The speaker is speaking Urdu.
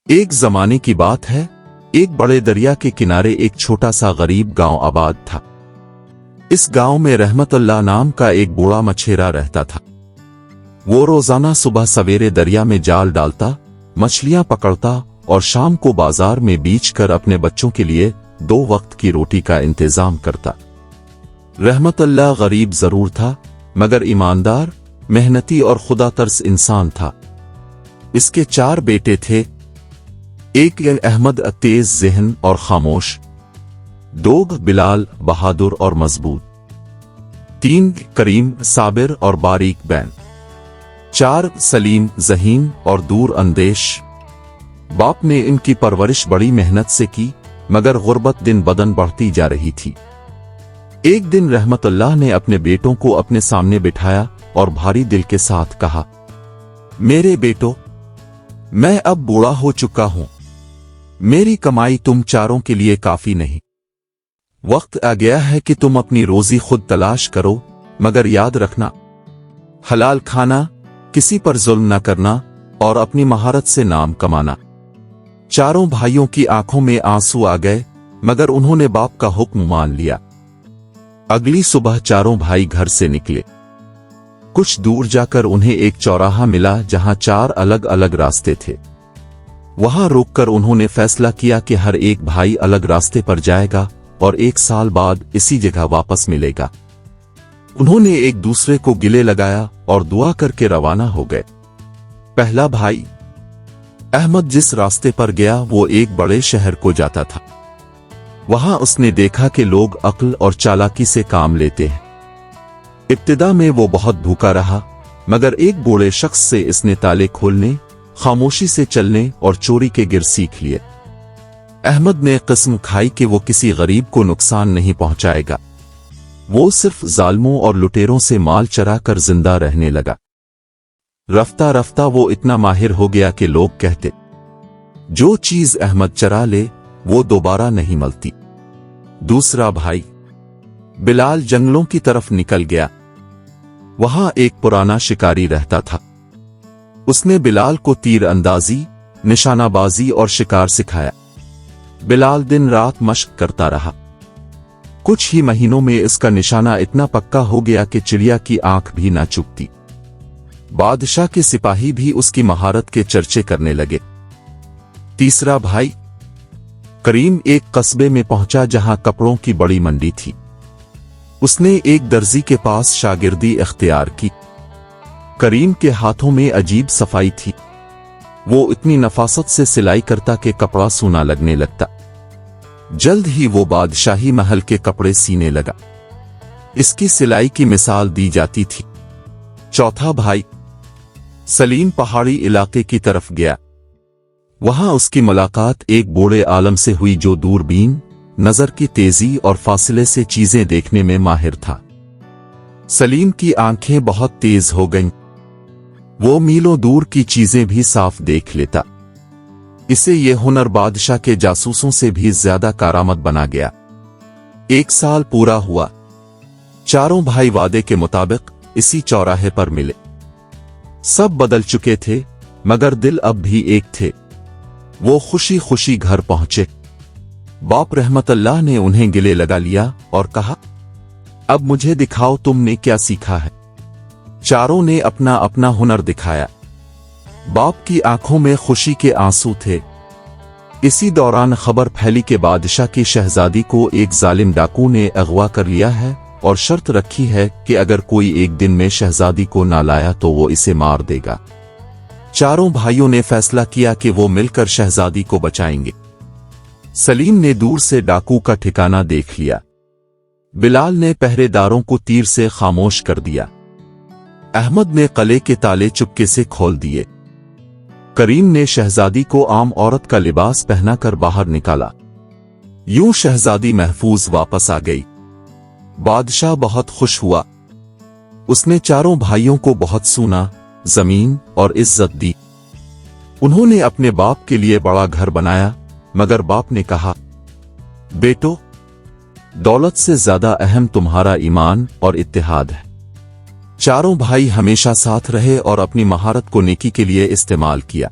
ایک زمانے کی بات ہے، ایک بڑے دریا کے کنارے ایک چھوٹا سا غریب گاؤں آباد تھا۔ اس گاؤں میں رحمت اللہ نام کا ایک بوڑھا مچھیرا رہتا تھا۔ وہ روزانہ صبح سویرے دریا میں جال ڈالتا، مچھلیاں پکڑتا اور شام کو بازار میں بیچ کر اپنے بچوں کے لیے 2 وقت کی روٹی کا انتظام کرتا۔ رحمت اللہ غریب ضرور تھا، مگر ایماندار، محنتی اور خدا ترس انسان تھا۔ اس کے 4 بیٹے تھے، ایک احمد تیز ذہن اور خاموش، 2 بلال بہادر اور مضبوط، 3 کریم صابر اور باریک بین، 4 سلیم ذہین اور دور اندیش۔ باپ نے ان کی پرورش بڑی محنت سے کی، مگر غربت دن بدن بڑھتی جا رہی تھی۔ ایک دن رحمت اللہ نے اپنے بیٹوں کو اپنے سامنے بٹھایا اور بھاری دل کے ساتھ کہا، میرے بیٹو، میں اب بوڑھا ہو چکا ہوں، میری کمائی تم چاروں کے لیے کافی نہیں۔ وقت آ گیا ہے کہ تم اپنی روزی خود تلاش کرو، مگر یاد رکھنا، حلال کھانا، کسی پر ظلم نہ کرنا اور اپنی مہارت سے نام کمانا۔ چاروں بھائیوں کی آنکھوں میں آنسو آ گئے، مگر انہوں نے باپ کا حکم مان لیا۔ اگلی صبح چاروں بھائی گھر سے نکلے۔ کچھ دور جا کر انہیں ایک چوراہا ملا جہاں 4 الگ الگ راستے تھے۔ وہاں روک کر انہوں نے فیصلہ کیا کہ ہر ایک بھائی الگ راستے پر جائے گا اور 1 سال بعد اسی جگہ واپس ملے گا۔ انہوں نے ایک دوسرے کو گلے لگایا اور دعا کر کے روانہ ہو گئے۔ پہلا بھائی احمد جس راستے پر گیا وہ ایک بڑے شہر کو جاتا تھا۔ وہاں اس نے دیکھا کہ لوگ عقل اور چالاکی سے کام لیتے ہیں۔ ابتدا میں وہ بہت بھوکا رہا، مگر ایک بوڑھے شخص سے اس نے تالے کھولنے، خاموشی سے چلنے اور چوری کے گر سیکھ لیے۔ احمد نے قسم کھائی کہ وہ کسی غریب کو نقصان نہیں پہنچائے گا، وہ صرف ظالموں اور لٹیروں سے مال چرا کر زندہ رہنے لگا۔ رفتہ رفتہ وہ اتنا ماہر ہو گیا کہ لوگ کہتے، جو چیز احمد چرا لے وہ دوبارہ نہیں ملتی۔ دوسرا بھائی بلال جنگلوں کی طرف نکل گیا۔ وہاں ایک پرانا شکاری رہتا تھا۔ اس نے بلال کو تیر اندازی، نشانہ بازی اور شکار سکھایا۔ بلال دن رات مشق کرتا رہا۔ کچھ ہی مہینوں میں اس کا نشانہ اتنا پکا ہو گیا کہ چڑیا کی آنکھ بھی نہ چکتی۔ بادشاہ کے سپاہی بھی اس کی مہارت کے چرچے کرنے لگے۔ تیسرا بھائی کریم ایک قصبے میں پہنچا جہاں کپڑوں کی بڑی منڈی تھی۔ اس نے ایک درزی کے پاس شاگردی اختیار کی۔ کریم کے ہاتھوں میں عجیب صفائی تھی، وہ اتنی نفاست سے سلائی کرتا کہ کپڑا سونا لگنے لگتا۔ جلد ہی وہ بادشاہی محل کے کپڑے سینے لگا۔ اس کی سلائی کی مثال دی جاتی تھی۔ چوتھا بھائی سلیم پہاڑی علاقے کی طرف گیا۔ وہاں اس کی ملاقات ایک بوڑھے عالم سے ہوئی جو دوربین، نظر کی تیزی اور فاصلے سے چیزیں دیکھنے میں ماہر تھا۔ سلیم کی آنکھیں بہت تیز ہو گئیں، وہ میلوں دور کی چیزیں بھی صاف دیکھ لیتا۔ اسے یہ ہنر بادشاہ کے جاسوسوں سے بھی زیادہ کارآمد بنا گیا۔ 1 سال پورا ہوا، چاروں بھائی وعدے کے مطابق اسی چوراہے پر ملے۔ سب بدل چکے تھے، مگر دل اب بھی ایک تھے۔ وہ خوشی خوشی گھر پہنچے۔ باپ رحمت اللہ نے انہیں گلے لگا لیا اور کہا، اب مجھے دکھاؤ تم نے کیا سیکھا ہے۔ چاروں نے اپنا اپنا ہنر دکھایا۔ باپ کی آنکھوں میں خوشی کے آنسو تھے۔ اسی دوران خبر پھیلی کہ بادشاہ کی شہزادی کو ایک ظالم ڈاکو نے اغوا کر لیا ہے اور شرط رکھی ہے کہ اگر کوئی ایک دن میں شہزادی کو نہ لایا تو وہ اسے مار دے گا۔ چاروں بھائیوں نے فیصلہ کیا کہ وہ مل کر شہزادی کو بچائیں گے۔ سلیم نے دور سے ڈاکو کا ٹھکانہ دیکھ لیا۔ بلال نے پہرے داروں کو تیر سے خاموش کر دیا۔ احمد نے قلعے کے تالے چپکے سے کھول دیے۔ کریم نے شہزادی کو عام عورت کا لباس پہنا کر باہر نکالا۔ یوں شہزادی محفوظ واپس آ گئی۔ بادشاہ بہت خوش ہوا۔ اس نے چاروں بھائیوں کو بہت سونا، زمین اور عزت دی۔ انہوں نے اپنے باپ کے لیے بڑا گھر بنایا، مگر باپ نے کہا، بیٹو، دولت سے زیادہ اہم تمہارا ایمان اور اتحاد ہے۔ چاروں بھائی ہمیشہ ساتھ رہے اور اپنی مہارت کو نیکی کے لیے استعمال کیا۔